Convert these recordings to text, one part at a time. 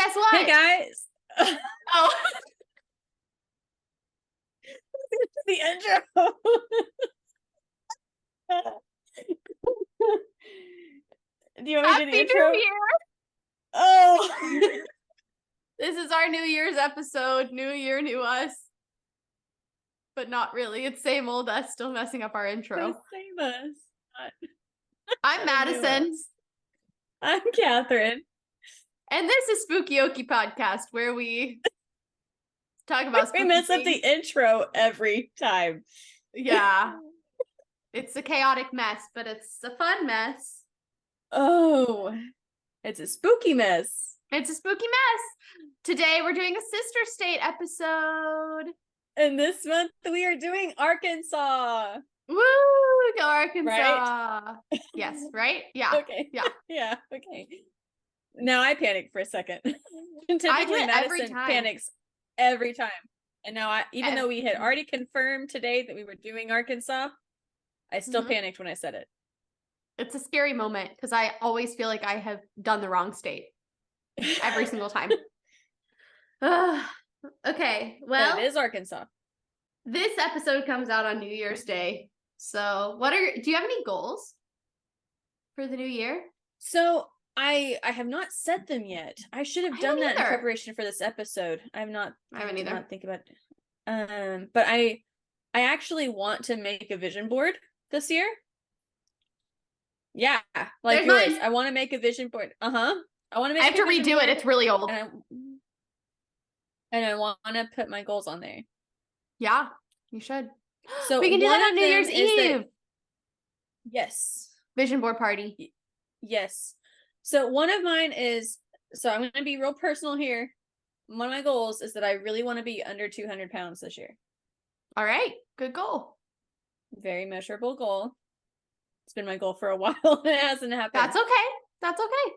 guess what? Hey guys. Oh. The intro. Do you want me to do the Happy intro? New Year! Oh. This is our New Year's episode. New year, new us. But not really. It's same old us still messing up our intro. Same us. I'm Madison. I'm Catherine. And this is Spooky Okie Podcast, where we talk about spooky We mess up things. the intro every time. Yeah. It's a chaotic mess, but it's a fun mess. Oh. It's a spooky mess. It's a spooky mess. Today we're doing a sister state episode. And this month we are doing Arkansas. Woo! Go Arkansas. Right? Yes, right? Yeah. Okay. Yeah. Yeah, okay. Now I panicked for a second. I Typically do it every Madison time. panics every time. And now even though we had already confirmed today that we were doing Arkansas, I still panicked when I said it. It's a scary moment because I always feel like I have done the wrong state every single time. Okay, well, but it is Arkansas. This episode comes out on New Year's Day. So, do you have any goals for the new year? So I have not set them yet. I should have done that in preparation for this episode. I haven't either. Not think about it. But I actually want to make a vision board this year. Yeah, like yours. Mine. I want to make a vision board. I want to make. I have to redo it. It's really old. And I want to put my goals on there. Yeah, you should. So we can do that on New Year's Eve. Yes. Vision board party. Yes. So one of mine is, so I'm going to be real personal here. One of my goals is that I really want to be under 200 pounds this year. All right. Good goal. Very measurable goal. It's been my goal for a while and it hasn't happened. That's okay. That's okay.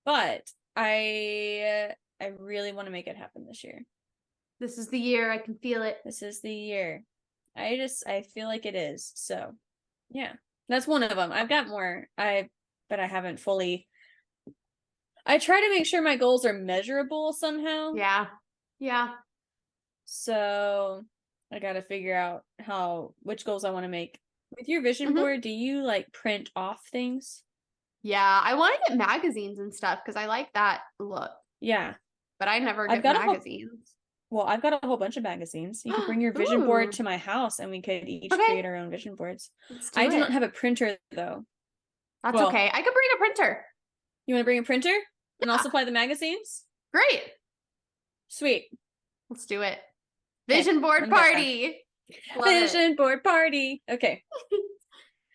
But I really want to make it happen this year. This is the year. I can feel it. This is the year. I feel like it is. So, yeah. That's one of them. I've got more. But I haven't fully. I try to make sure my goals are measurable somehow. Yeah. Yeah. So, I got to figure out which goals I want to make. With your vision board, do you like print off things? Yeah, I want to get magazines and stuff because I like that look. Yeah. But I never get magazines. Well, I've got a whole bunch of magazines. You could bring your vision board to my house and we could each create our own vision boards. I do not have a printer though. That's okay. I could bring a printer. You want to bring a printer? Yeah. And I'll supply the magazines? Great. Sweet. Let's do it. Vision board party. Vision board party. Okay.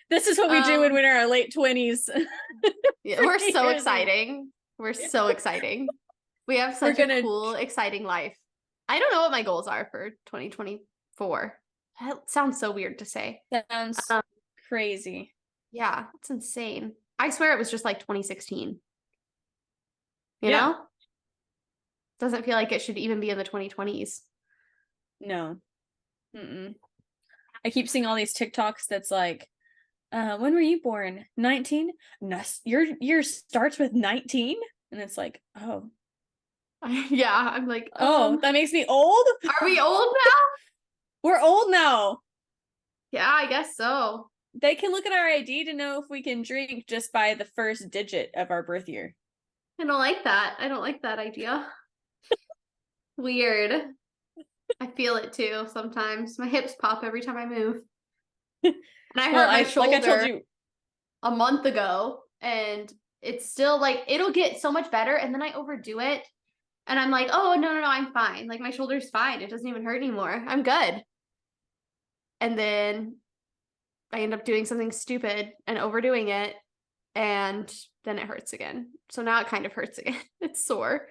This is what we do when we're in our late 20s. Yeah, we're so exciting. We're so exciting. We have such a cool, exciting life. I don't know what my goals are for 2024. That sounds so weird to say. Sounds crazy. Yeah, it's insane. I swear it was just like 2016. You know? Doesn't feel like it should even be in the 2020s. No. I keep seeing all these TikToks that's like, when were you born? 19? No, your year starts with 19? And it's like, oh. Yeah, I'm like, oh, that makes me old? Are we old now? We're old now. Yeah, I guess so. They can look at our ID to know if we can drink just by the first digit of our birth year. I don't like that. I don't like that idea. Weird. I feel it too sometimes. My hips pop every time I move. And I hurt my shoulder like I told you a month ago, and it's still like, it'll get so much better, and then I overdo it. And I'm like, oh, no, I'm fine. Like, my shoulder's fine. It doesn't even hurt anymore. I'm good. And then I end up doing something stupid and overdoing it. And then it hurts again. So now it kind of hurts again. It's sore.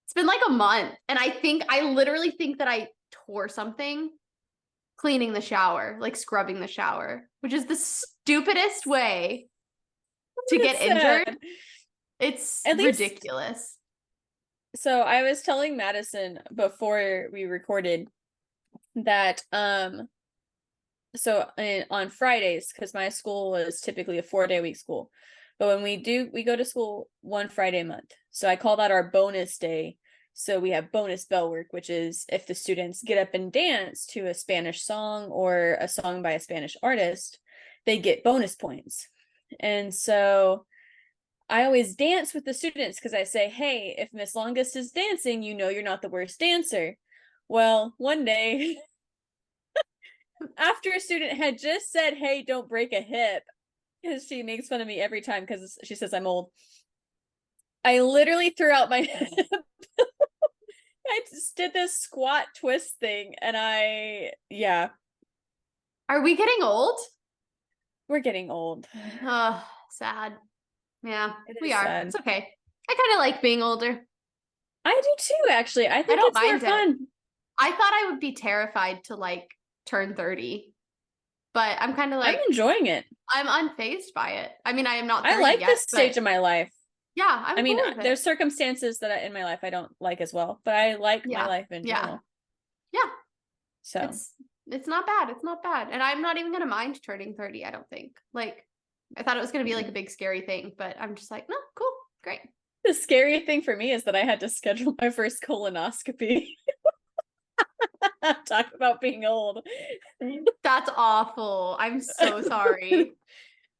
It's been like a month. And I literally think that I tore something cleaning the shower, like scrubbing the shower, which is the stupidest way to get injured. It's ridiculous. So I was telling Madison before we recorded that on Fridays, because my school was typically a 4-day week school, But when we go to school one Friday a month. So I call that our bonus day. So we have bonus bell work, which is if the students get up and dance to a Spanish song or a song by a Spanish artist, they get bonus points. And so I always dance with the students because I say, hey, if Miss Longest is dancing, you know you're not the worst dancer. Well, one day, after a student had just said, hey, don't break a hip, because she makes fun of me every time because she says I'm old, I literally threw out my hip. I just did this squat twist thing, and yeah. Are we getting old? We're getting old. Oh, sad. Yeah, we are. Sad. It's okay. I kind of like being older. I do too, actually. I think it's more fun. I thought I would be terrified to like turn 30, but I'm kind of like, I'm enjoying it. I'm unfazed by it. I mean, I am not 30 I like yet, this stage of my life. Yeah, I mean, there's circumstances that in my life I don't like as well, but I like my life in general. Yeah. So it's not bad. It's not bad. And I'm not even going to mind turning 30, I don't think. Like, I thought it was going to be like a big scary thing, but I'm just like, no, cool, great. The scary thing for me is that I had to schedule my first colonoscopy. Talk about being old. That's awful. I'm so sorry.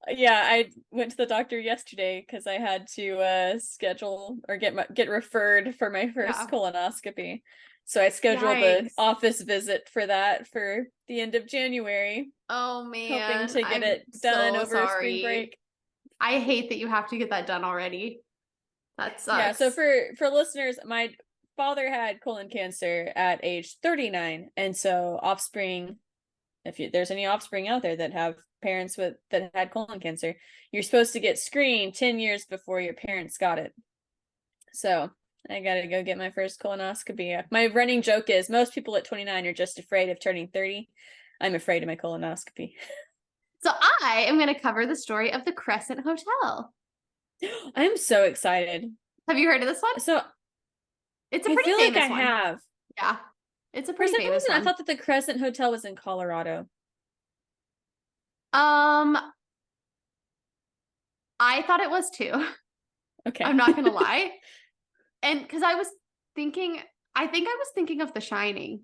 Yeah, I went to the doctor yesterday because I had to schedule or get referred for my first colonoscopy. So I scheduled the office visit for that for the end of January. Oh man, hoping to get it done over spring break. I hate that you have to get that done already. That sucks. Yeah, so for listeners, my father had colon cancer at age 39, and so offspring, if there's any offspring out there that have parents that had colon cancer, you're supposed to get screened 10 years before your parents got it. So I gotta go get my first colonoscopy. My running joke is most people at 29 are just afraid of turning 30. I'm afraid of my colonoscopy. So I am going to cover the story of the Crescent Hotel. I'm so excited. Have you heard of this one? So it's a pretty famous one. I have. Yeah. It's a pretty famous one. I thought that the Crescent Hotel was in Colorado. I thought it was too. Okay. I'm not gonna lie. And because I was thinking of The Shining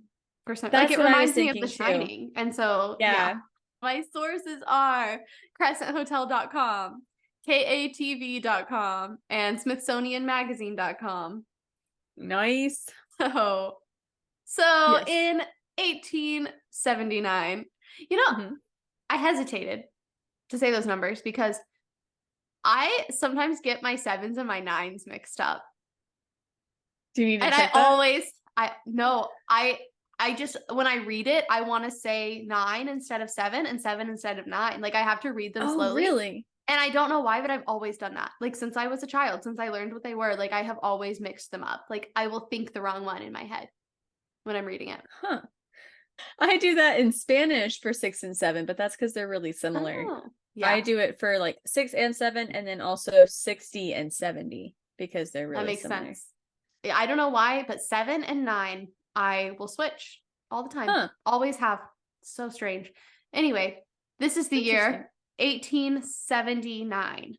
or something. Like it reminds me of The Shining. And so yeah. My sources are crescenthotel.com, katv.com, and smithsonianmagazine.com. Nice. So yes. In 1879, I hesitated to say those numbers because I sometimes get my 7s and my 9s mixed up. Do you need to check that? I just, when I read it, I want to say 9 instead of 7 and 7 instead of 9. Like I have to read them slowly. Really? And I don't know why, but I've always done that. Like since I was a child, since I learned what they were, like I have always mixed them up. Like I will think the wrong one in my head when I'm reading it. Huh. I do that in Spanish for 6 and 7, but that's because they're really similar. Oh, yeah. I do it for like 6 and 7 and then also 60 and 70 because they're really similar. That makes sense. Yeah, I don't know why, but 7 and 9, I will switch all the time. Huh. Always have. So strange. Anyway, this is the year 1879.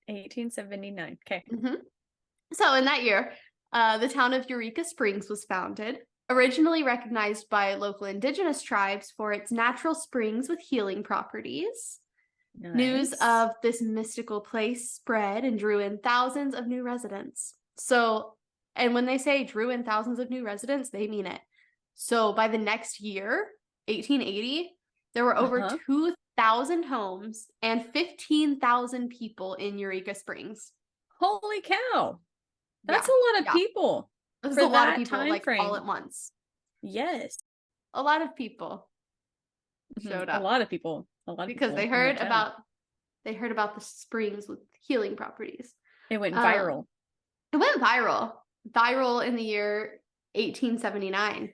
1879. Okay. Mm-hmm. So in that year, the town of Eureka Springs was founded, originally recognized by local indigenous tribes for its natural springs with healing properties. Nice. News of this mystical place spread and drew in thousands of new residents. So, and when they say drew in thousands of new residents, they mean it. So by the next year, 1880, there were over 2,000 homes and 15,000 people in Eureka Springs. Holy cow. That's a lot of people. That's a lot of people, like frame. All at once. Yes. A lot of people showed up. A lot of people. Because they heard about the springs with healing properties. It went viral. It went viral. Viral in the year 1879.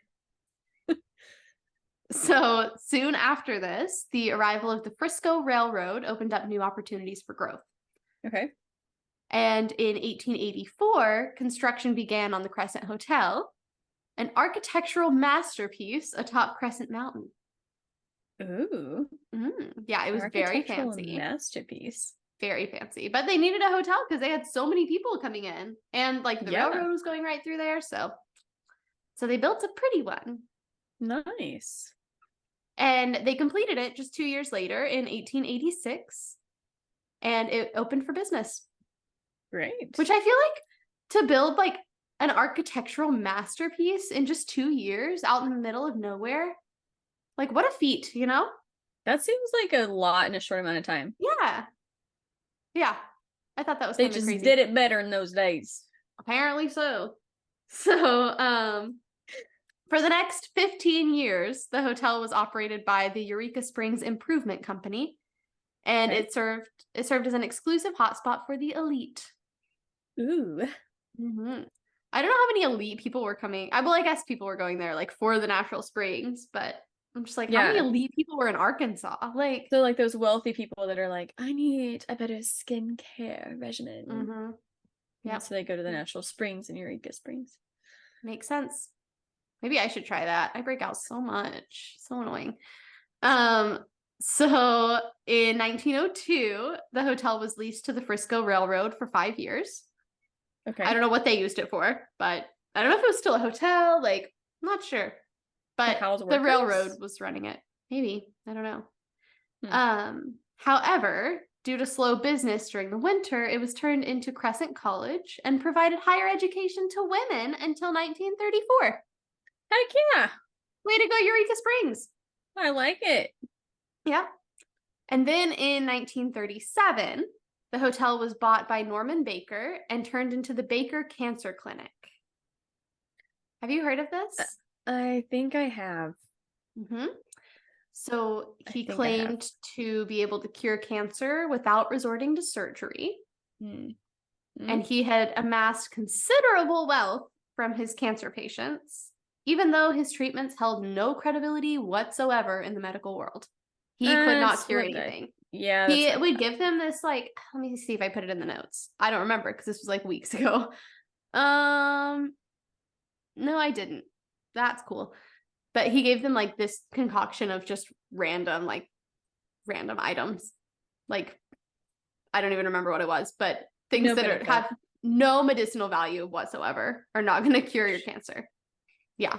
So soon after this, the arrival of the Frisco Railroad opened up new opportunities for growth. Okay. And in 1884, construction began on the Crescent Hotel, an architectural masterpiece atop Crescent Mountain. Ooh. Yeah, it was very fancy. Masterpiece. very fancy. But they needed a hotel because they had so many people coming in, and like the railroad was going right through there. So they built a pretty one. Nice. And they completed it just 2 years later in 1886, and it opened for business. Great. Which I feel like to build like an architectural masterpiece in just 2 years out in the middle of nowhere, like what a feat, you know? That seems like a lot in a short amount of time. Yeah. Yeah. I thought that was they kind of crazy. They just did it better in those days. Apparently so. So, for the next 15 years, the hotel was operated by the Eureka Springs Improvement Company, and it served as an exclusive hotspot for the elite. Ooh. Mm-hmm. I don't know how many elite people were coming. I guess people were going there like for the natural springs, but I'm just like, how many elite people were in Arkansas? Like, so like those wealthy people that are like, I need a better skincare regimen. Mm-hmm. Yeah. So they go to the natural springs in Eureka Springs. Makes sense. Maybe I should try that. I break out so much. So annoying. So in 1902, the hotel was leased to the Frisco Railroad for 5 years. Okay. I don't know what they used it for, but I don't know if it was still a hotel. Like, I'm not sure. But the railroad was running it. Maybe. I don't know. However, due to slow business during the winter, it was turned into Crescent College and provided higher education to women until 1934. Heck yeah. Way to go, Eureka Springs. I like it. Yeah. And then in 1937, the hotel was bought by Norman Baker and turned into the Baker Cancer Clinic. Have you heard of this? I think I have. Mm-hmm. So he claimed to be able to cure cancer without resorting to surgery. Mm-hmm. And he had amassed considerable wealth from his cancer patients, even though his treatments held no credibility whatsoever in the medical world. He could not cure anything. He would give them this, like, let me see if I put it in the notes. I don't remember because this was like weeks ago. No, I didn't. That's cool. But he gave them like this concoction of just random items. Like, I don't even remember what it was, but things that have no medicinal value whatsoever are not going to cure your cancer. Yeah.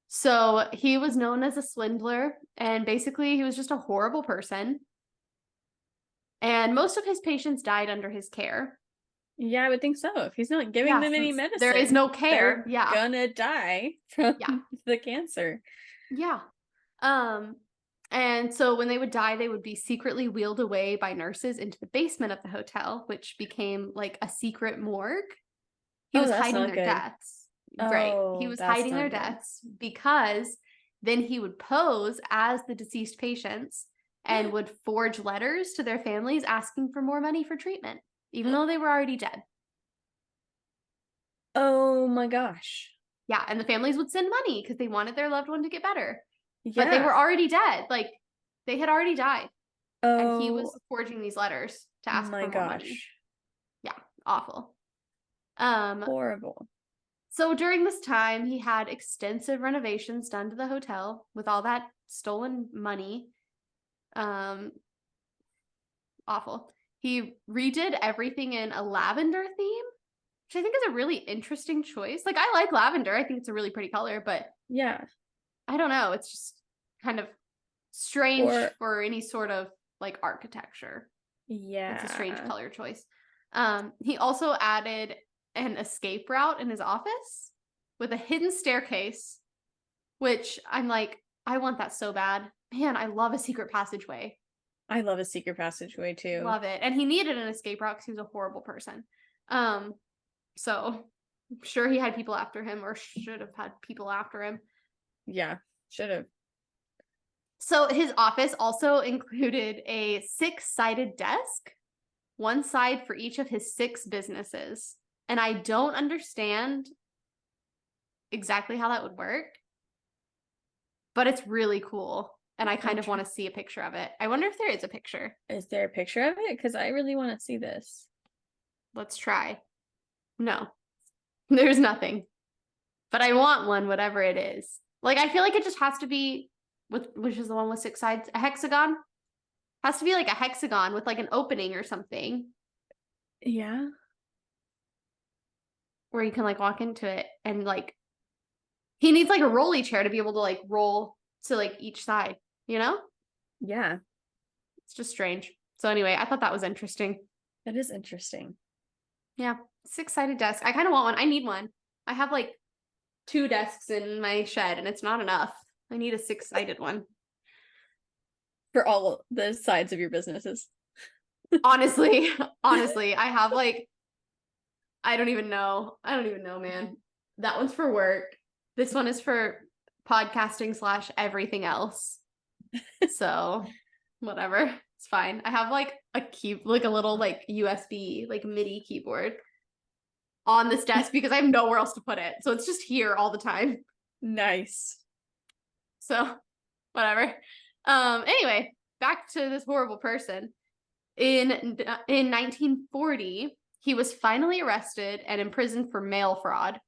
So he was known as a swindler, and basically he was just a horrible person. And most of his patients died under his care. Yeah, I would think so. If he's not giving them any medicine, there is no care. They're gonna die from the cancer. Yeah. And so when they would die, they would be secretly wheeled away by nurses into the basement of the hotel, which became like a secret morgue. He was hiding their deaths. Right. He was hiding their deaths because then he would pose as the deceased patients and would forge letters to their families asking for more money for treatment, even though they were already dead. Oh my gosh. Yeah, and the families would send money because they wanted their loved one to get better. Yeah. But they were already dead. Like, they had already died. And he was forging these letters to ask for more money. Yeah, awful. Horrible. So during this time, he had extensive renovations done to the hotel with all that stolen money. Awful. He redid everything in a lavender theme, which I think is a really interesting choice. Like, I like lavender. I think it's a really pretty color, but yeah, I don't know. It's just kind of strange for any sort of like architecture. Yeah. It's a strange color choice. He also added an escape route in his office with a hidden staircase, which I'm like, I want that so bad. Man, I love a secret passageway. I love a secret passageway too. Love it. And he needed an escape route because he was a horrible person. So I'm sure he had people after him, or should have had people after him. Yeah, should have. So his office also included a 6-sided desk, one side for each of his 6 businesses. And I don't understand exactly how that would work, but it's really cool. And I kind of want to see a picture of it. I wonder if there is a picture. Is there a picture of it? Because I really want to see this. Let's try. No, there's nothing. But I want one, whatever it is. Like, I feel like it just has to be, which is the one with 6 sides, a hexagon. Has to be like a hexagon with like an opening or something. Yeah. Where you can like walk into it and like he needs like a rolly chair to be able to like roll to like each side, you know? Yeah. It's just strange. So anyway, I thought that was interesting. That is interesting. Yeah. 6-sided desk. I kind of want one. I need one. I have like 2 desks in my shed and it's not enough. I need a 6-sided one. For all the sides of your businesses. honestly, I have like, I don't even know, man. That one's for work. This one is for podcasting / everything else. So whatever. It's fine. I have like a little like USB, like MIDI keyboard on this desk because I have nowhere else to put it. So it's just here all the time. Nice. So whatever. Anyway, back to this horrible person. In 1940, he was finally arrested and imprisoned for mail fraud.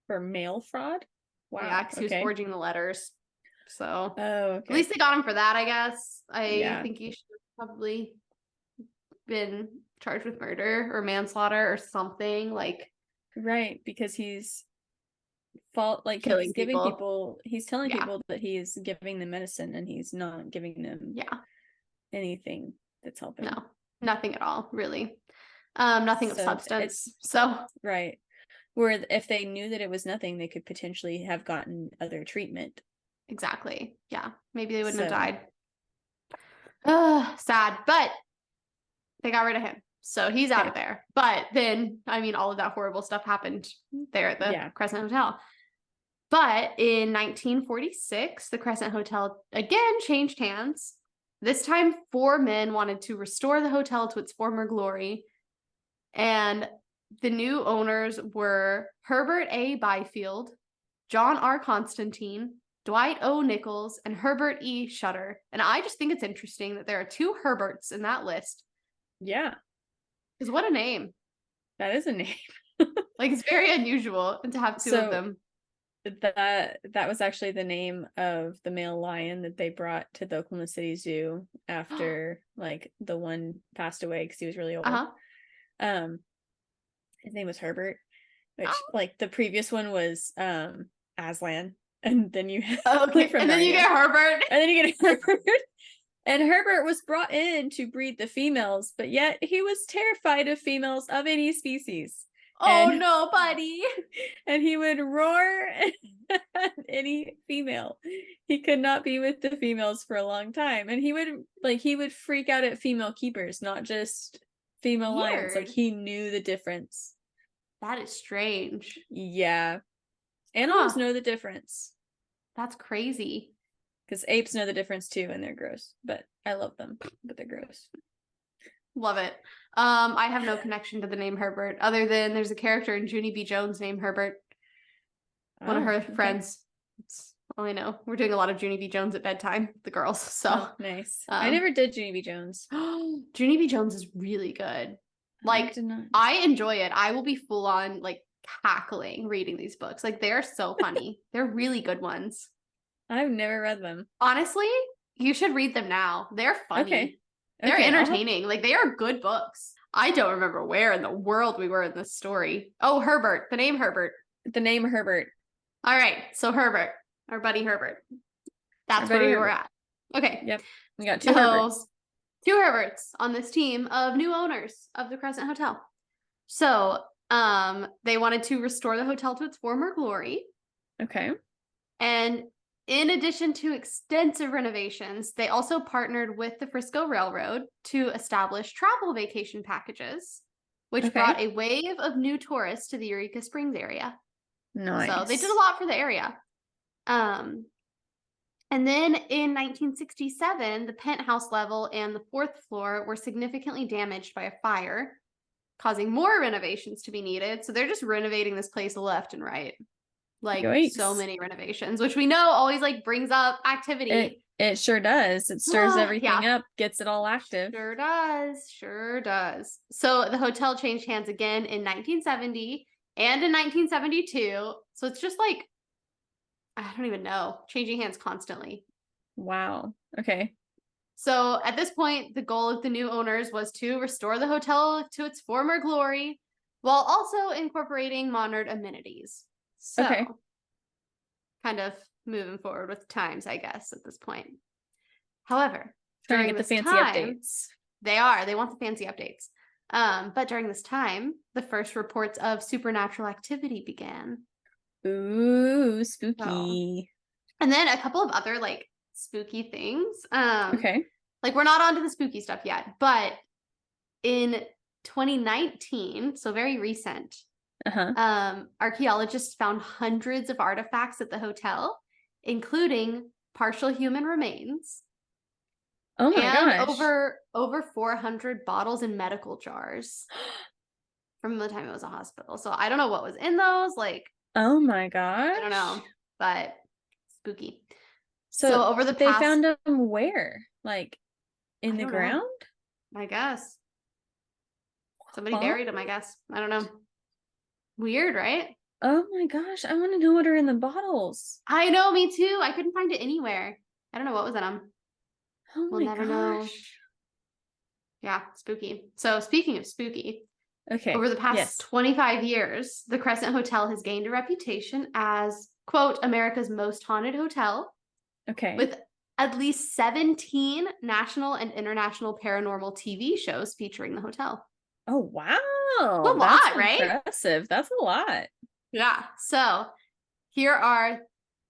For mail fraud? Wow. Yeah, because he was forging the letters. So at least they got him for that, I guess. I think he should have probably been charged with murder or manslaughter or something like. Right, because he's killing he's giving people. He's telling people that he's giving them medicine and he's not giving them anything that's helping. No, nothing at all, really. Nothing of substance. So right. Where if they knew that it was nothing, they could potentially have gotten other treatment. Exactly. Yeah. Maybe they wouldn't have died. Sad. But they got rid of him. So he's out of there. But then, I mean, all of that horrible stuff happened there at the Crescent Hotel. But in 1946, the Crescent Hotel again changed hands. This time, 4 men wanted to restore the hotel to its former glory. And the new owners were Herbert A. Byfield, John R. Constantine, Dwight O. Nichols, and Herbert E. Shutter. And I just think it's interesting that there are 2 Herberts in that list. Yeah. Because what a name. That is a name. Like, it's very unusual to have 2 of them. That was actually the name of the male lion that they brought to the Oklahoma City Zoo after like the one passed away because he was really old. His name was Herbert, which like the previous one was Aslan, and then you then you get Herbert, and then you get Herbert. And Herbert was brought in to breed the females, but yet he was terrified of females of any species. Oh, no, buddy. And he would roar at any female. He could not be with the females for a long time. And he would freak out at female keepers, not just female lions. Like, he knew the difference. That is strange. Yeah. Animals know the difference. That's crazy. Because apes know the difference too, and they're gross. But I love them, but they're gross. Love it. I have no connection to the name Herbert, other than there's a character in Junie B. Jones named Herbert. One of her friends. That's all I know. We're doing a lot of Junie B. Jones at bedtime, the girls. So nice. I never did Junie B. Jones. Junie B. Jones is really good. Like, I enjoy it. I will be full on like cackling reading these books. Like, they're so funny. They're really good ones. I've never read them. Honestly, you should read them now. They're funny. Okay. They're entertaining. Like, they are good books. I don't remember where in the world we were in this story. Oh, Herbert. The name Herbert. The name Herbert. All right. So Herbert. Our buddy Herbert. That's where we were at. Okay. Yep. We got 2 Herberts. 2 Herberts on this team of new owners of the Crescent Hotel. So, they wanted to restore the hotel to its former glory. Okay. And in addition to extensive renovations, they also partnered with the Frisco Railroad to establish travel vacation packages, which brought a wave of new tourists to the Eureka Springs area. Nice. So they did a lot for the area. And then in 1967, the penthouse level and the 4th floor were significantly damaged by a fire, causing more renovations to be needed. So they're just renovating this place left and right. Like, yikes. So many renovations, which we know always like brings up activity. It sure does. It stirs everything up, gets it all active. Sure does. So the hotel changed hands again in 1970 and in 1972. So it's just like, I don't even know, changing hands constantly. Wow. Okay. So at this point, the goal of the new owners was to restore the hotel to its former glory while also incorporating modern amenities. So kind of moving forward with times, I guess, at this point. However, trying to get the fancy updates. They want the fancy updates. But during this time, the first reports of supernatural activity began. Ooh, spooky. And then a couple of other like spooky things. Okay. Like we're not onto the spooky stuff yet, but in 2019, so very recent, archaeologists found hundreds of artifacts at the hotel, including partial human remains. Oh my gosh. Over 400 bottles and medical jars from the time it was a hospital. So I don't know what was in those. Like, oh my gosh. I don't know, but spooky. So over the past, they found them where? Like in the ground? I guess. Somebody buried them, I guess. I don't know. Weird, right? Oh my gosh. I want to know what are in the bottles. I know, me too. I couldn't find it anywhere. I don't know what was in them. Oh we'll never know. Yeah, spooky. So speaking of spooky, over the past 25 years, the Crescent Hotel has gained a reputation as, quote, America's most haunted hotel. Okay. With at least 17 national and international paranormal TV shows featuring the hotel. Oh, wow. That's a lot, right? Impressive. That's a lot. Yeah. So here are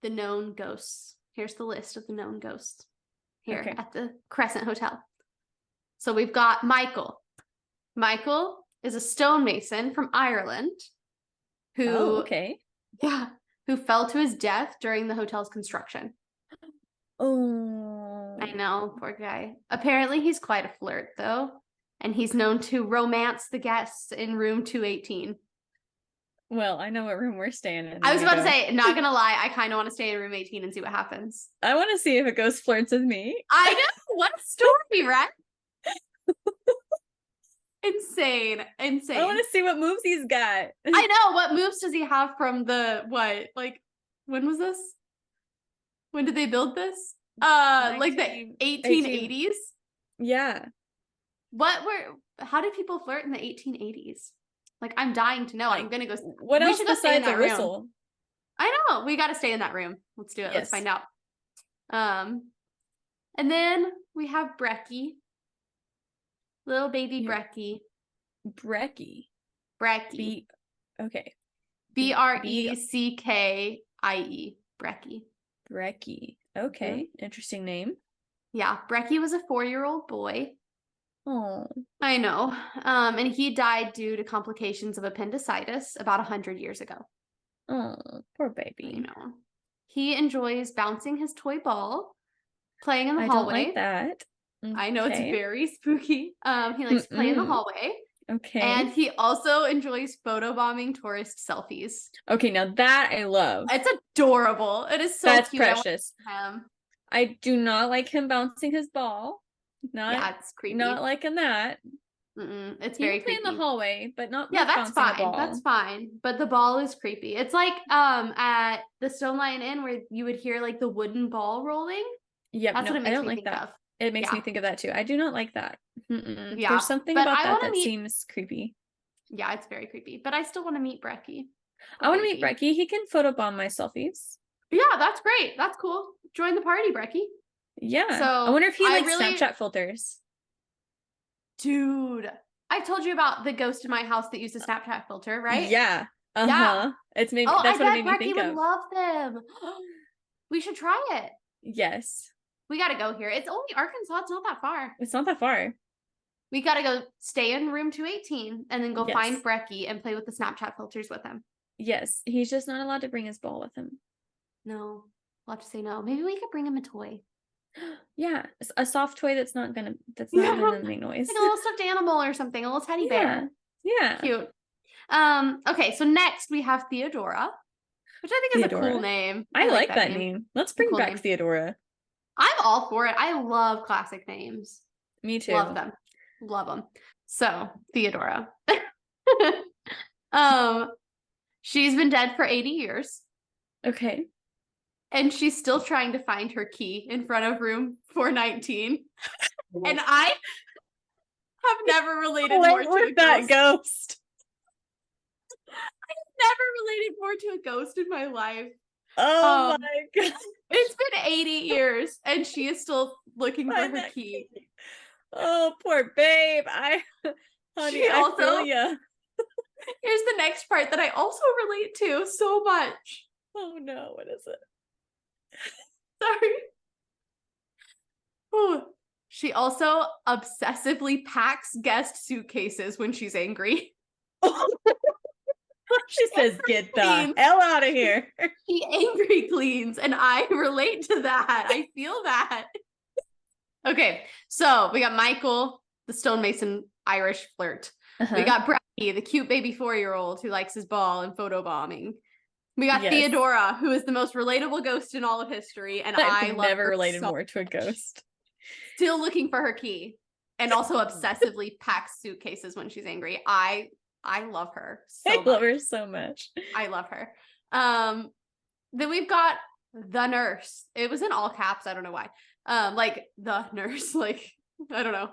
the known ghosts. Here's the list of the known ghosts here at the Crescent Hotel. So we've got Michael. Michael is a stonemason from Ireland who who fell to his death during the hotel's construction. Oh, I know, poor guy. Apparently he's quite a flirt though, and he's known to romance the guests in room 218. Well, I know what room we're staying in. I was about to say, not gonna lie, I kind of want to stay in room 18 and see what happens. I want to see if a ghost flirts with me. I know, what a story, right? Insane. I want to see what moves he's got. I know. What moves does he have from the what? Like, when was this? When did they build this? Like the 1880s? Yeah. How did people flirt in the 1880s? Like, I'm dying to know. I'm gonna go. What else besides a whistle? Room. I know. We got to stay in that room. Let's do it. Yes. Let's find out. And then we have Brecky. Little baby Brecky. Brecky. Okay. Breckie. Brecky. Brecky. Okay. Interesting name. Yeah. Brecky was a 4-year-old boy. Oh. I know. And he died due to complications of appendicitis about 100 years ago. Oh, poor baby. I know. He enjoys bouncing his toy ball, playing in the hallway. I don't like that. I know, it's very spooky. He likes to play in the hallway. Okay. And he also enjoys photobombing tourist selfies. Okay, now that I love. It's adorable. It is so That's cute. Precious. I do not like him bouncing his ball. It's creepy. Not liking that. It's very creepy. In the hallway, but not that's fine. That's fine. But the ball is creepy. It's like at the Stone Lion Inn where you would hear like the wooden ball rolling. Yeah, that's what it makes me think of. It makes me think of that too. I do not like that. Yeah, there's something about that seems creepy. Yeah, it's very creepy. But I still want to meet Brecky. I want to meet Brecky. He can photobomb my selfies. Yeah, that's great. That's cool. Join the party, Brecky. Yeah. So I wonder if he likes Snapchat filters. Dude, I told you about the ghost in my house that used a Snapchat filter, right? Yeah. Yeah. It's maybe that's what it made me think of. Brecky would love them. We should try it. Yes. We got to go here. It's only Arkansas. It's not that far. It's not that far. We got to go stay in room 218 and then go find Brecky and play with the Snapchat filters with him. Yes. He's just not allowed to bring his ball with him. No. We'll have to say no. Maybe we could bring him a toy. Yeah. A soft toy that's not gonna make noise. Like a little stuffed animal or something. A little teddy bear. Yeah. Cute. Okay, so next we have Theodora, which I think is a cool name. I like that name. Let's bring back Theodora. I'm all for it. I love classic names. Me too. Love them. Love them. So, Theodora. She's been dead for 80 years. Okay. and she's still trying to find her key in front of room 419. And I have never related more to a that ghost. I've never related more to a ghost in my life. Oh my god. It's been 80 years and she is still looking for her key. Oh, poor babe. Honey, I feel ya. Here's the next part that I also relate to so much. Oh no, what is it? Sorry. Oh. She also obsessively packs guest suitcases when she's angry. She says, "Get the hell out of here." She angry cleans, and I relate to that. I feel that. Okay, so we got Michael, the stonemason Irish flirt. We got Bradley, the cute baby 4-year-old who likes his ball and photobombing. We got Theodora, who is the most relatable ghost in all of history, and I've never related more to a ghost. Still looking for her key, and also obsessively packs suitcases when she's angry. I love her so much. Love her so much. I love her. Then we've got the nurse. It was in all caps. I don't know why. Like the nurse. Like I don't know.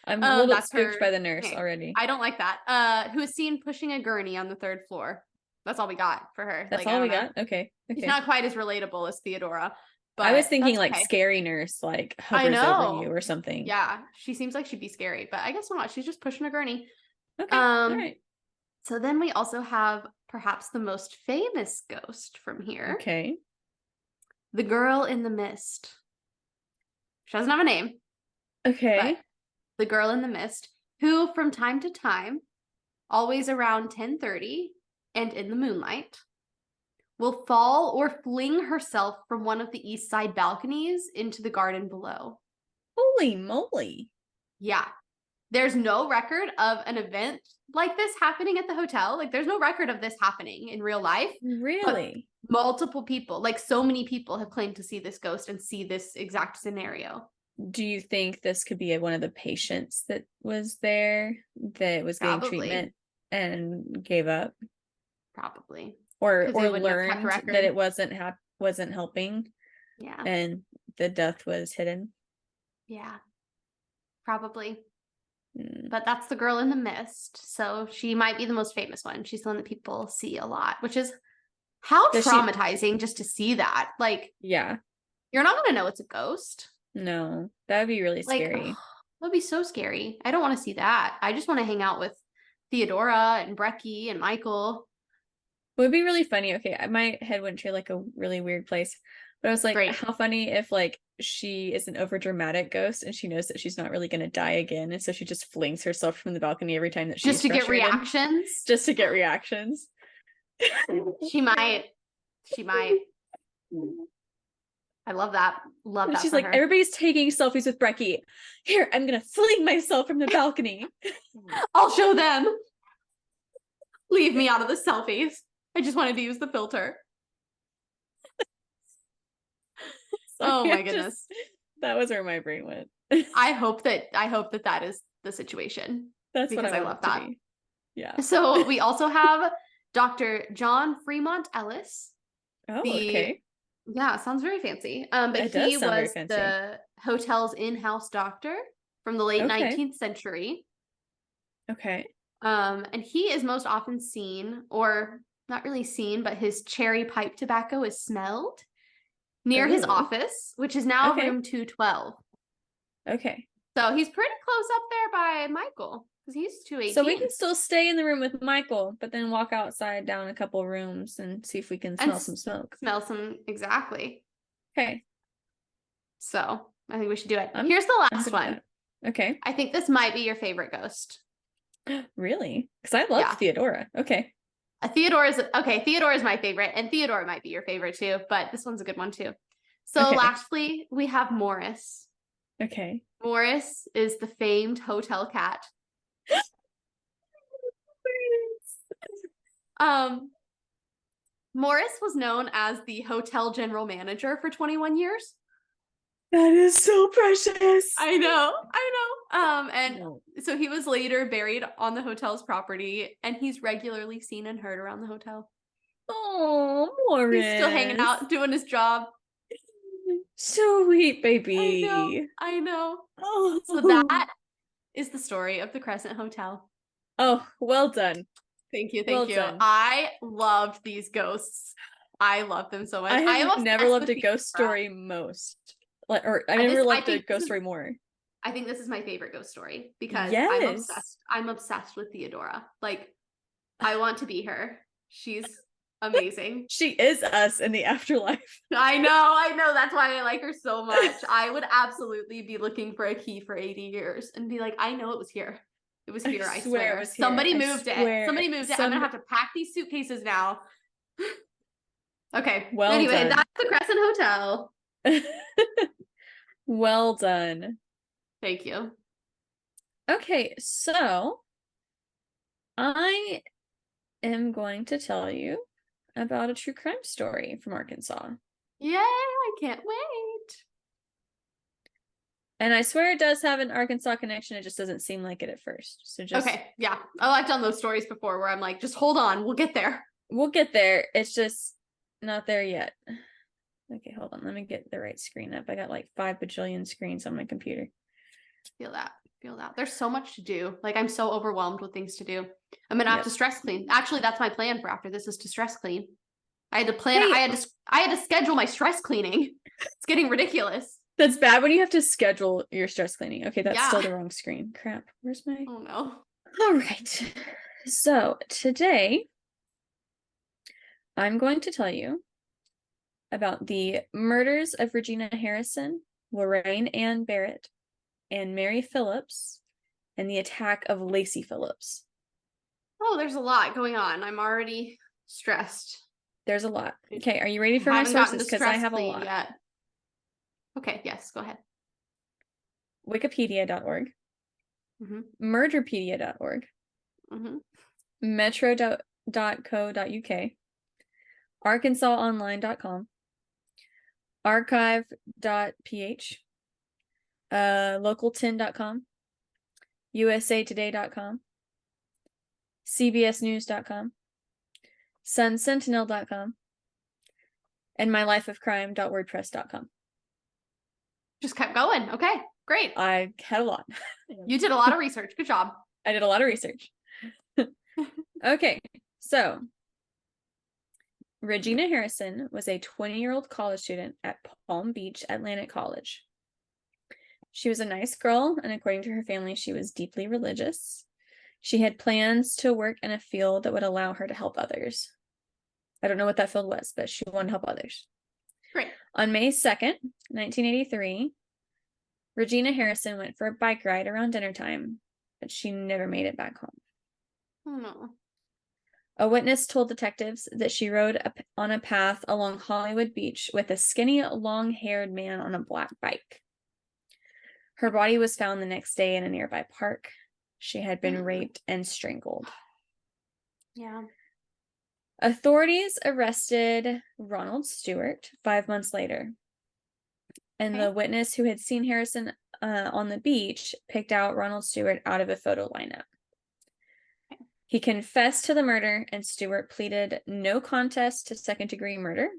I'm a little bit spooked by the nurse already. I don't like that. Who is seen pushing a gurney on the 3rd floor. That's all we got for her. That's all we got? Okay. It's not quite as relatable as Theodora. But I was thinking like scary nurse, like hovers over you or something. Yeah, she seems like she'd be scary, but I guess not. She's just pushing a gurney. Okay, all right. So then we also have perhaps the most famous ghost from here. Okay. The girl in the mist. She doesn't have a name. Okay. The girl in the mist, who from time to time, always around 10:30 and in the moonlight, will fall or fling herself from one of the east side balconies into the garden below. Holy moly. Yeah. There's no record of an event like this happening at the hotel. Like, there's no record of this happening in real life. Really? Multiple people, like so many people, have claimed to see this ghost and see this exact scenario. Do you think this could be one of the patients that was there that was getting treatment and gave up? Probably. Or learned that it wasn't helping. Yeah. And the death was hidden. Yeah. Probably. But that's the girl in the mist. So she might be the most famous one. She's the one that people see a lot, which is how traumatizing just to see that. Like, yeah. You're not going to know it's a ghost. No, that would be really scary. That'd be so scary. I don't want to see that. I just want to hang out with Theodora and Brecky and Michael. It would be really funny. Okay, my head went to like a really weird place, but I was like, how funny if like she is an overdramatic ghost and she knows that she's not really going to die again, and so she just flings herself from the balcony every time that she's just to get reactions. Just to get reactions. She might. I love that. Love that. She's like, everybody's taking selfies with Brecky. Here, I'm gonna fling myself from the balcony. I'll show them. Leave me out of the selfies. I just wanted to use the filter. Oh my goodness. That was where my brain went. I hope that is the situation. That's because I love that. Yeah. So we also have Dr. John Fremont Ellis. Oh, okay. Yeah, sounds very fancy. But he was the hotel's in-house doctor from the late 19th century. Okay. And he is most often seen, or not really seen, but his cherry pipe tobacco is smelled near his office, which is now room 212. Okay. So he's pretty close up there by Michael, because he's 218. So we can still stay in the room with Michael, but then walk outside down a couple rooms and see if we can smell some smoke. Exactly. Okay. So I think we should do it. Here's the last one. Okay. I think this might be your favorite ghost. Really? Because I love Theodora. Okay. Theodora is my favorite, and Theodora might be your favorite too, but this one's a good one too. So lastly, we have Morris. Okay. Morris is the famed hotel cat. Morris was known as the hotel general manager for 21 years. That is so precious. I know. So he was later buried on the hotel's property, and he's regularly seen and heard around the hotel. Oh, Morris. He's still hanging out, doing his job, Sweet baby. I know. Oh. So that is the story of the Crescent Hotel. Oh, well done. Thank you. I loved these ghosts. I love them so much. I have never loved a ghost story most. I never loved a ghost story more. I think this is my favorite ghost story because yes. I'm obsessed with Theodora. Like, I want to be her. She's amazing. She is us in the afterlife. I know. That's why I like her so much. I would absolutely be looking for a key for 80 years and be like, I know it was here. It was here. I swear. It was here. Somebody moved it. I'm gonna have to pack these suitcases now. Okay. Well anyway, done. That's the Crescent Hotel. Well done. Thank you. Okay, so I am going to tell you about a true crime story from Arkansas. Yay, I can't wait. And I swear it does have an Arkansas connection. It just doesn't seem like it at first. So just okay, yeah. Oh, I've done those stories before where I'm like, just hold on, we'll get there. We'll get there. It's just not there yet. Okay, hold on. Let me get the right screen up. I got like 5 bajillion screens on my computer. Feel that. There's so much to do. Like, I'm so overwhelmed with things to do. I'm gonna have to stress clean. Actually, that's my plan for after this is to stress clean. I had to plan. Wait. I had to schedule my stress cleaning. It's getting ridiculous. That's bad when you have to schedule your stress cleaning. Okay, that's still the wrong screen. Crap. Where's my? Oh no. All right. So today, I'm going to tell you about the murders of Regina Harrison, Lorraine Ann Barrett, and Mary Phillips, and the attack of Lacey Phillips. Oh, there's a lot going on. I'm already stressed. There's a lot. Okay, are you ready for my sources? Because I have a lot. Yet. Okay, yes, go ahead. Wikipedia.org, Murderpedia.org, Metro.co.uk, ArkansasOnline.com, Archive.ph, Local10.com, USAtoday.com, CBSNews.com, SunSentinel.com, and MyLifeOfCrime.wordpress.com. Just kept going. Okay, great. I had a lot. You did a lot of research. Good job. I did a lot of research. Okay, so Regina Harrison was a 20-year-old college student at Palm Beach Atlantic College. She was a nice girl, and according to her family, she was deeply religious. She had plans to work in a field that would allow her to help others. I don't know what that field was, but she wanted to help others. Great. On May 2nd, 1983, Regina Harrison went for a bike ride around dinner time, but she never made it back home. Oh, no. A witness told detectives that she rode on a path along Hollywood Beach with a skinny, long-haired man on a black bike. Her body was found the next day in a nearby park. She had been raped and strangled. Yeah. Authorities arrested Ronald Stewart 5 months later. And the witness who had seen Harrison on the beach picked out Ronald Stewart out of a photo lineup. He confessed to the murder, and Stewart pleaded no contest to second-degree murder.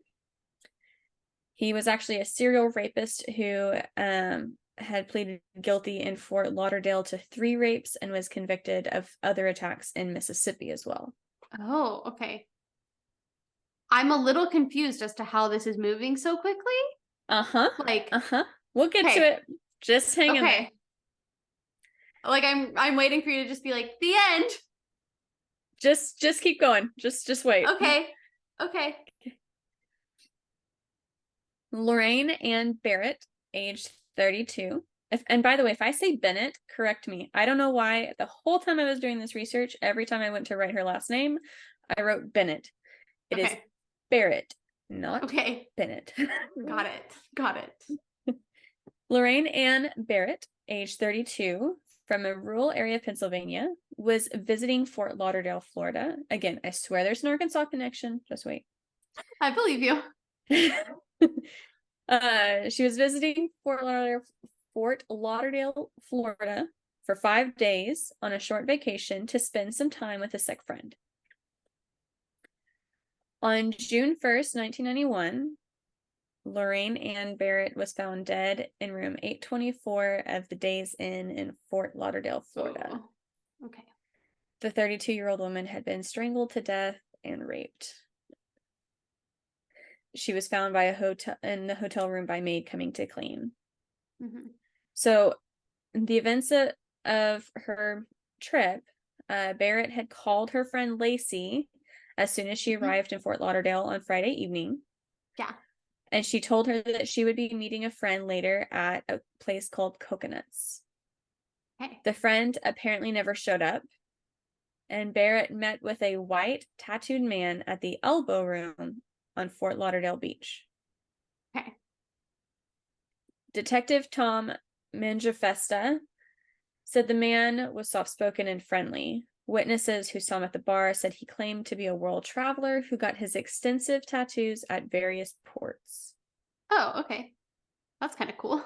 He was actually a serial rapist who had pleaded guilty in Fort Lauderdale to 3 rapes and was convicted of other attacks in Mississippi as well. Oh, okay. I'm a little confused as to how this is moving so quickly. We'll get to it. Just hang in there. Like I'm waiting for you to just be like, the end. Just keep going. Just wait. Okay. Lorraine Ann Barrett, aged 32. And by the way, if I say Bennett, correct me. I don't know why the whole time I was doing this research, every time I went to write her last name, I wrote Bennett. It is Barrett, not Bennett. Got it. Lorraine Ann Barrett, age 32, from a rural area of Pennsylvania, was visiting Fort Lauderdale, Florida. Again, I swear there's an Arkansas connection. Just wait. I believe you. She was visiting Fort Lauderdale, Florida for 5 days on a short vacation to spend some time with a sick friend. On June 1st, 1991, Lorraine Ann Barrett was found dead in room 824 of the Days Inn in Fort Lauderdale, Florida. Oh, okay. The 32-year-old woman had been strangled to death and raped. She was found in the hotel room by a maid coming to clean. Mm-hmm. So, the events of her trip, Barrett had called her friend Lacey as soon as she arrived in Fort Lauderdale on Friday evening. Yeah. And she told her that she would be meeting a friend later at a place called Coconuts. Okay. The friend apparently never showed up, and Barrett met with a white tattooed man at the Elbow Room on Fort Lauderdale Beach. Okay. Detective Tom Mangiafesta said the man was soft-spoken and friendly. Witnesses who saw him at the bar said he claimed to be a world traveler who got his extensive tattoos at various ports. Oh, okay. That's kind of cool.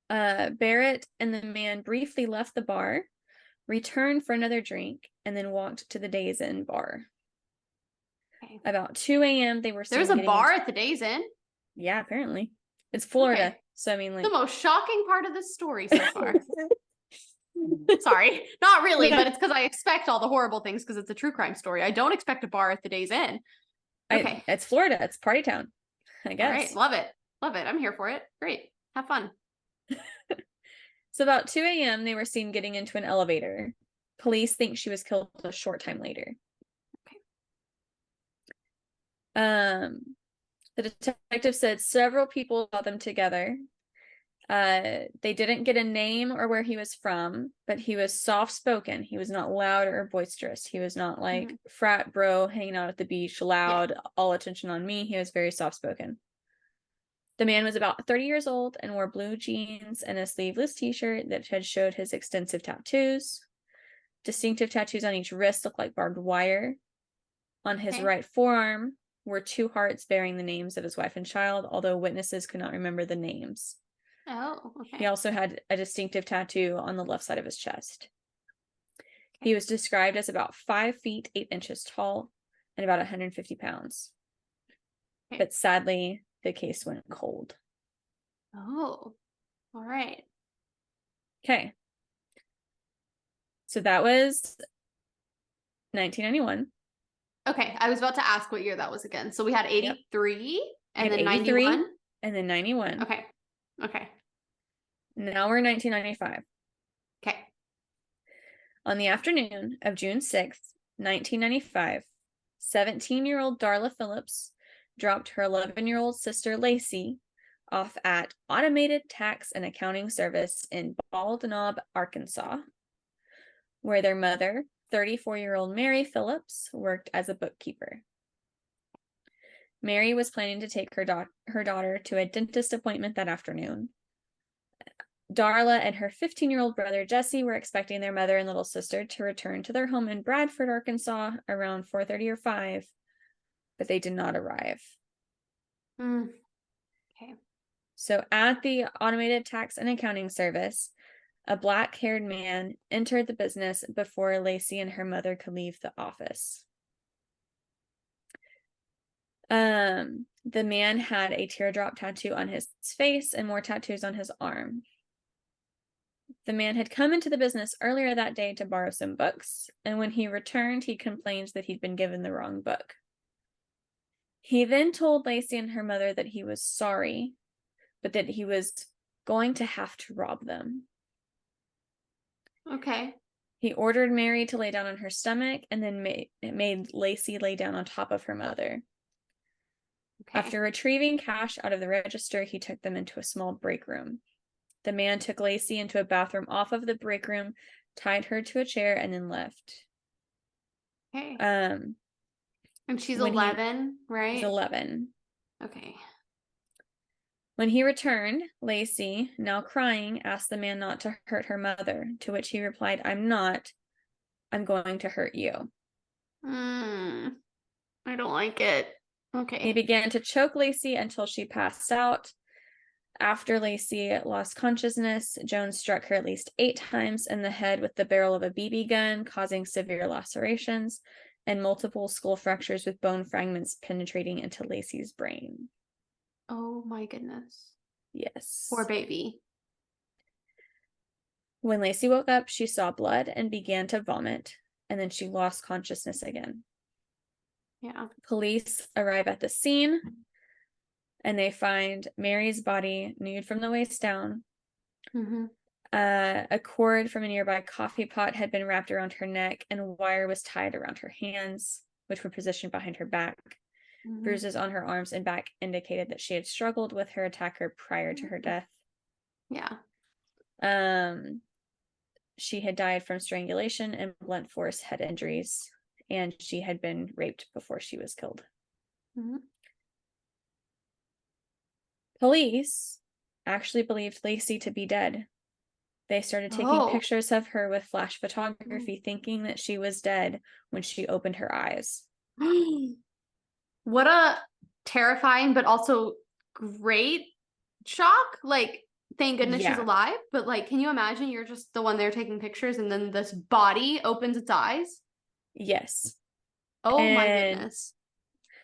Barrett and the man briefly left the bar, returned for another drink, and then walked to the Days Inn bar. Okay. About 2 a.m., they were seen There's a bar at the Days Inn? Yeah, apparently. It's Florida, okay. So I mean, like... The most shocking part of this story so far. Sorry, not really, but it's because I expect all the horrible things because it's a true crime story. I don't expect a bar at the Days Inn. Okay. It's Florida. It's party town, I guess. All right. Love it. Love it. I'm here for it. Great. Have fun. So about 2 a.m., they were seen getting into an elevator. Police think she was killed a short time later. Okay. The detective said several people saw them together. They didn't get a name or where he was from, but he was soft-spoken. He was not loud or boisterous. He was not like frat bro hanging out at the beach, loud, all attention on me. He was very soft-spoken. The man was about 30 years old and wore blue jeans and a sleeveless t-shirt that had showed his extensive tattoos. Distinctive tattoos on each wrist looked like barbed wire. On his right forearm were 2 hearts bearing the names of his wife and child, although witnesses could not remember the names. Oh, okay. He also had a distinctive tattoo on the left side of his chest. He was described as about 5 feet 8 inches tall and about 150 pounds. But sadly, the case went cold. Oh, all right. Okay. So that was 1991. Okay, I was about to ask what year that was again. So we had 83 and then 91? And then 91. Okay. Okay. Now we're 1995. Okay. On the afternoon of June 6th, 1995, 17-year-old Darla Phillips dropped her 11-year-old sister Lacey off at Automated Tax and Accounting Service in Bald Knob, Arkansas, where their mother, 34-year-old Mary Phillips, worked as a bookkeeper. Mary was planning to take her daughter to a dentist appointment that afternoon. Darla and her 15-year-old brother Jesse were expecting their mother and little sister to return to their home in Bradford, Arkansas around 4:30 or 5, but they did not arrive. Okay. So at the Automated Tax and Accounting Service, a black-haired man entered the business before Lacey and her mother could leave the office. The man had a teardrop tattoo on his face and more tattoos on his arm. The man had come into the business earlier that day to borrow some books, and when he returned, he complained that he'd been given the wrong book. He then told Lacey and her mother that he was sorry, but that he was going to have to rob them. Okay. He ordered Mary to lay down on her stomach and then made Lacey lay down on top of her mother. Okay. After retrieving cash out of the register, he took them into a small break room. The man took Lacey into a bathroom off of the break room, tied her to a chair, and then left. Okay. And she's 11, right? She's 11. Okay. When he returned, Lacey, now crying, asked the man not to hurt her mother, to which he replied, "I'm not. I'm going to hurt you." I don't like it. Okay. He began to choke Lacey until she passed out. After Lacey lost consciousness, Jones struck her at least 8 times in the head with the barrel of a BB gun, causing severe lacerations and multiple skull fractures with bone fragments penetrating into Lacey's brain. Oh my goodness. Yes. Poor baby. When Lacey woke up, she saw blood and began to vomit, and then she lost consciousness again. Yeah. Police arrive at the scene, and they find Mary's body nude from the waist down. Mm-hmm. A cord from a nearby coffee pot had been wrapped around her neck, and a wire was tied around her hands, which were positioned behind her back. Mm-hmm. Bruises on her arms and back indicated that she had struggled with her attacker prior to her death. Yeah. She had died from strangulation and blunt force head injuries, and she had been raped before she was killed. Mm-hmm. Police actually believed Lacey to be dead. They started taking pictures of her with flash photography, thinking that she was dead when she opened her eyes. What a terrifying, but also great shock. Like, thank goodness she's alive. But like, can you imagine you're just the one there taking pictures and then this body opens its eyes? Yes. Oh my goodness.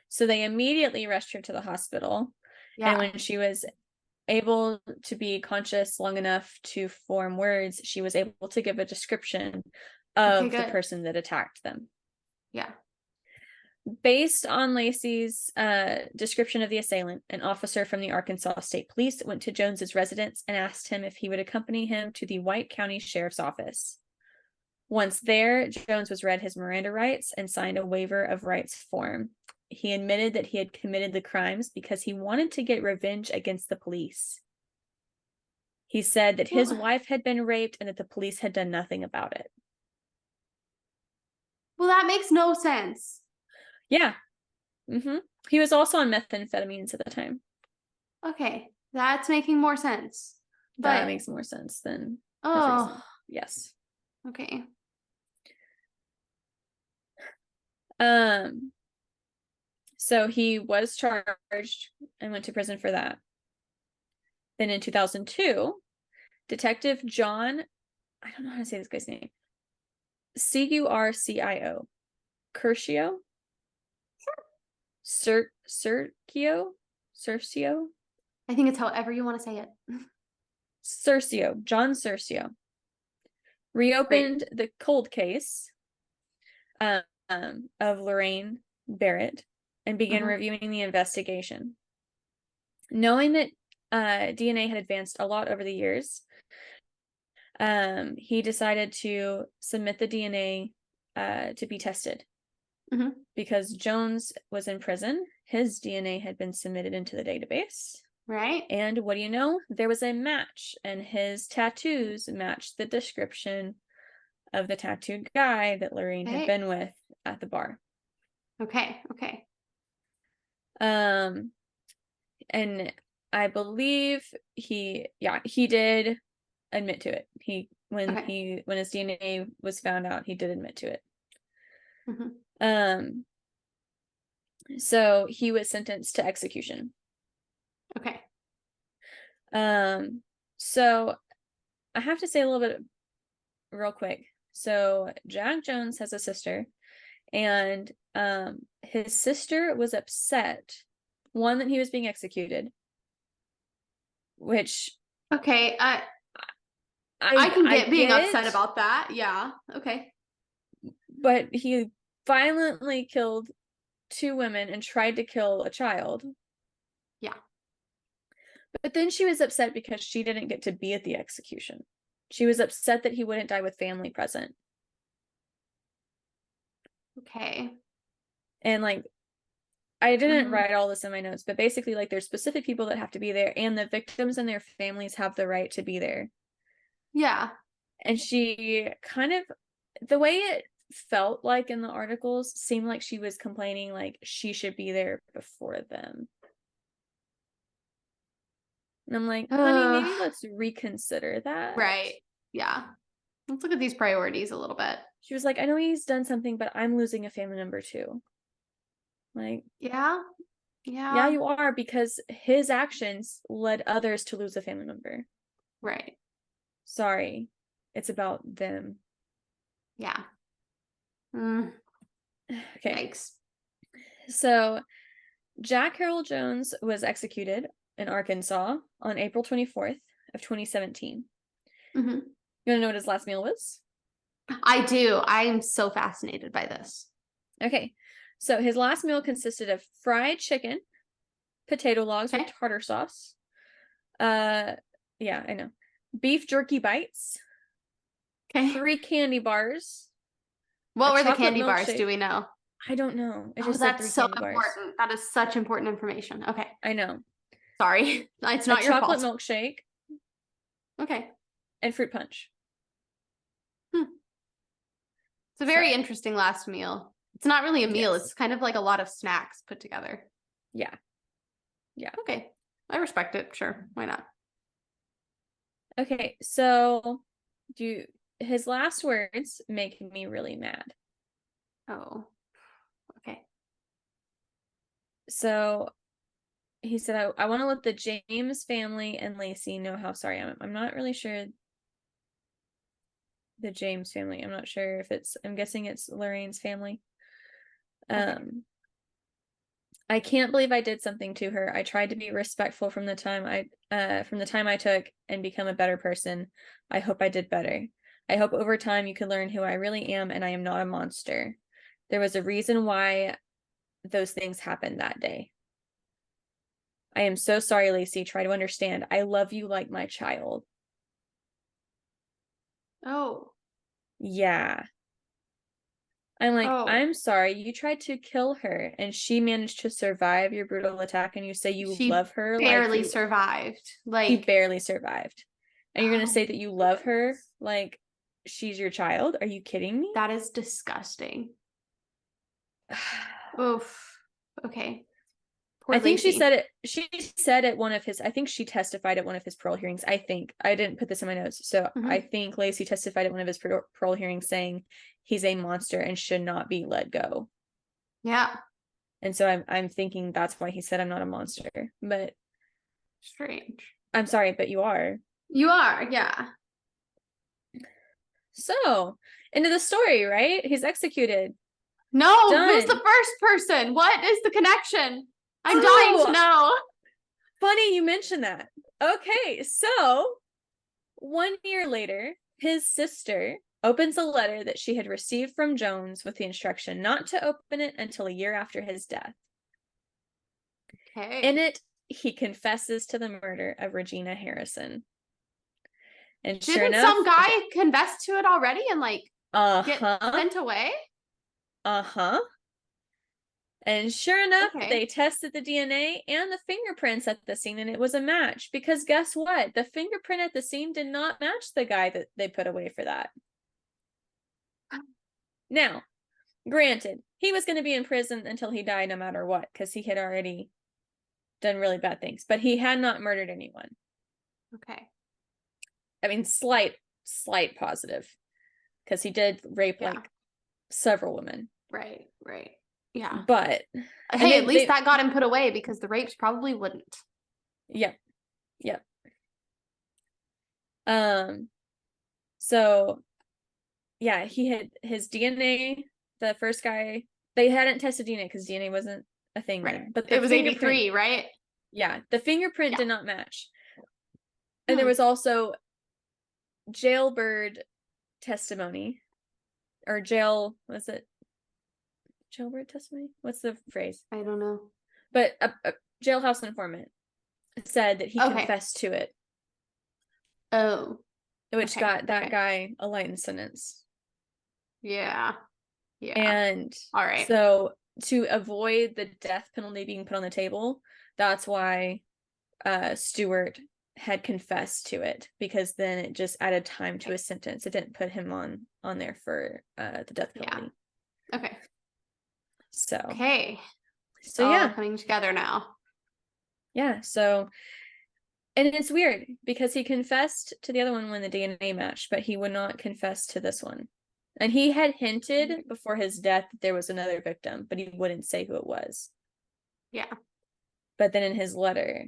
So they immediately rushed her to the hospital. Yeah. And when she was able to be conscious long enough to form words, she was able to give a description of the person that attacked them. Yeah. Based on Lacey's description of the assailant, an officer from the Arkansas State Police went to Jones's residence and asked him if he would accompany him to the White County Sheriff's Office. Once there, Jones was read his Miranda rights and signed a waiver of rights form. He admitted that he had committed the crimes because he wanted to get revenge against the police. He said that his wife had been raped and that the police had done nothing about it. Well, that makes no sense. Yeah. Mm-hmm. He was also on methamphetamines at the time. Okay, that's making more sense. That makes more sense than his reason. Yes. Okay. So he was charged and went to prison for that. Then in 2002, Detective John, I don't know how to say this guy's name, Curcio, Curcio? Curcio? I think it's however you want to say it. John Curcio, reopened the cold case of Lorraine Barrett and began reviewing the investigation. Knowing that DNA had advanced a lot over the years, he decided to submit the DNA to be tested. Because Jones was in prison, his DNA had been submitted into the database. Right. And what do you know? There was a match, and his tattoos matched the description of the tattooed guy that Lorraine had been with at the bar. Okay. And I believe he did admit to it. When his DNA was found out, he did admit to it. So he was sentenced to execution. Okay. So I have to say a little bit real quick. So Jack Jones has a sister, and his sister was upset, one, that he was being executed, which I can get being upset about that. Yeah. Okay. But he violently killed 2 women and tried to kill a child. Yeah. But then she was upset because she didn't get to be at the execution. She was upset that he wouldn't die with family present. Okay. And like, I didn't write all this in my notes, but basically, like, there's specific people that have to be there, and the victims and their families have the right to be there. Yeah. And she kind of, the way it felt like in the articles, seemed like she was complaining like she should be there before them. And I'm like, honey, maybe let's reconsider that. Right. Yeah. Let's look at these priorities a little bit. She was like, I know he's done something, but I'm losing a family member too. Like, yeah, you are, because his actions led others to lose a family member. Right. Sorry. It's about them. Yeah. Okay. Yikes. So Jack Harold Jones was executed in Arkansas on April 24th of 2017. Mm-hmm. You want to know what his last meal was? I do. I'm so fascinated by this. Okay. So his last meal consisted of fried chicken, potato logs with tartar sauce. Yeah, I know. Beef jerky bites. Okay. 3 candy bars. What were the candy bars? Do we know? I don't know. It just said 3 candy bars. That is such important information. Okay. I know. Sorry. It's not your fault. A chocolate milkshake. Okay. And fruit punch. It's a very interesting last meal. It's not really a meal. Yes. It's kind of like a lot of snacks put together. Yeah. Yeah. Okay. I respect it. Sure. Why not? Okay. So his last words make me really mad. Oh. Okay. So he said, I want to let the James family and Lacey know how sorry I am. I'm not really sure. The James family. I'm not sure if I'm guessing it's Lorraine's family. Okay. I can't believe I did something to her. I tried to be respectful from the time I took and become a better person. I hope I did better. I hope over time you can learn who I really am and I am not a monster. There was a reason why those things happened that day. I am so sorry, Lacey. Try to understand. I love you like my child. Oh. Yeah. I'm like, I'm sorry. You tried to kill her and she managed to survive your brutal attack and you say you love her. She barely survived. She barely survived. And you're going to say that you love her like she's your child? Are you kidding me? That is disgusting. Oof. Okay. I think she said at one of his, I think she testified at one of his parole hearings. I didn't put this in my notes. So I think Lacey testified at one of his parole hearings saying he's a monster and should not be let go. Yeah. And so I'm thinking that's why he said I'm not a monster. But strange. I'm sorry, but you are. You are, yeah. So, into the story, right? He's executed. No, who's the first person? What is the connection? I'm dying to know. Funny you mentioned that. Okay, so 1 year later, his sister opens a letter that she had received from Jones with the instruction not to open it until a year after his death. Okay. In it, he confesses to the murder of Regina Harrison. And sure enough, some guy confess to it already and get sent away? And sure enough, they tested the DNA and the fingerprints at the scene, and it was a match. Because guess what? The fingerprint at the scene did not match the guy that they put away for that. Now, granted, he was going to be in prison until he died no matter what, because he had already done really bad things. But he had not murdered anyone. Okay. I mean, slight positive. Because he did rape, several women. Right. Yeah. But hey, at least that got him put away because the rapes probably wouldn't. Yep. So yeah, he had his DNA, the first guy, they hadn't tested DNA because DNA wasn't a thing then. But it was 83, right? Yeah. The fingerprint did not match. And there was also jailbird testimony. Or jailbird testimony? What's the phrase? I don't know. But a jailhouse informant said that he confessed to it. Oh. Which got that guy a lightened sentence. Yeah. And all right. So to avoid the death penalty being put on the table, that's why Stewart had confessed to it, because then it just added time to his sentence. It didn't put him on there for the death penalty. Yeah. Okay. So it's all coming together now. Yeah. So, and it's weird because he confessed to the other one when the DNA matched, but he would not confess to this one. And he had hinted before his death that there was another victim, but he wouldn't say who it was. Yeah. But then in his letter,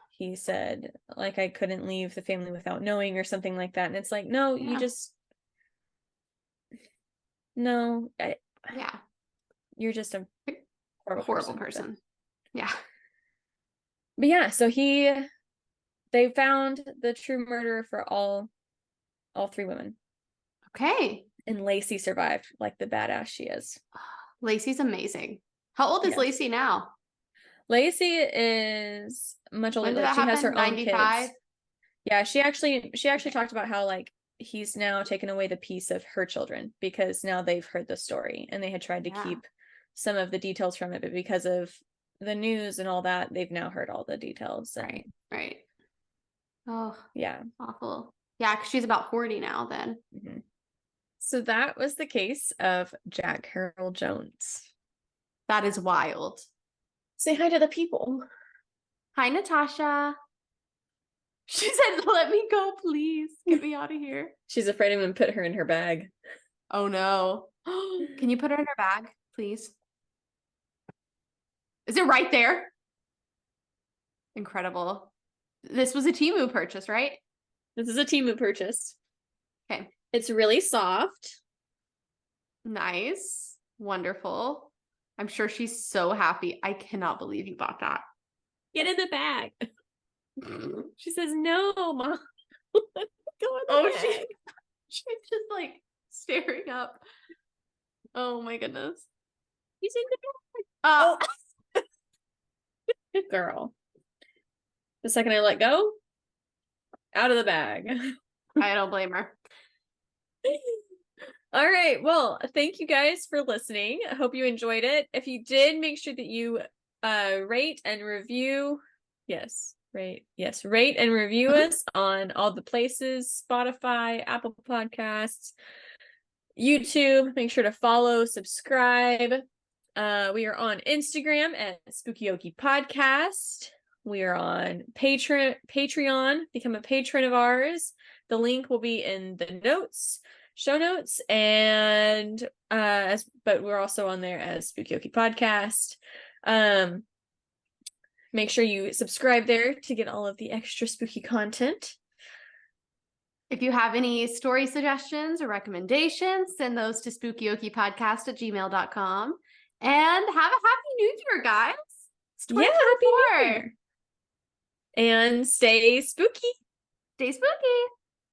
he said, I couldn't leave the family without knowing or something like that. And it's like, no, you just... No. Yeah. You're just a horrible person. Yeah. But yeah, so they found the true murderer for all 3 women. Okay. And Lacey survived, like the badass she is. Lacey's amazing. How old is Lacey now? Lacey is much older. When did Like that she has happen? her own 95? kids. Yeah, she actually talked about how like he's now taken away the piece of her children because now they've heard the story and they had tried to keep some of the details from it, but because of the news and all that, they've now heard all the details. And... Right. Oh, yeah. Awful. Yeah, because she's about 40 now then. Mm-hmm. So that was the case of Jack Harold Jones. That is wild. Say hi to the people. Hi, Natasha. She said, let me go, please. Get me out of here. She's afraid I'm going to put her in her bag. Oh, no. Can you put her in her bag, please? Is it right there? Incredible. This was a Temu purchase, right? This is a Temu purchase. Okay. It's really soft. Nice. Wonderful. I'm sure she's so happy. I cannot believe you bought that. Get in the bag. She says, no, Mom. Go in the bag. She's just like staring up. Oh my goodness. He's in the bag. Oh. Good girl. The second I let go, out of the bag. I don't blame her. All right. Well, thank you guys for listening. I hope you enjoyed it. If you did, make sure that you rate and review. Rate and review us on all the places: Spotify, Apple Podcasts, YouTube. Make sure to follow, subscribe. We are on Instagram at Spooky Okie Podcast. We are on Patreon. Become a patron of ours. The link will be in the show notes, and but we're also on there as Spooky Okie Podcast. Make sure you subscribe there to get all of the extra spooky content. If you have any story suggestions or recommendations, send those to spookyokiepodcast@gmail.com. And have a happy new year, guys. It's 2024. Yeah, happy new year. And stay spooky. Stay spooky.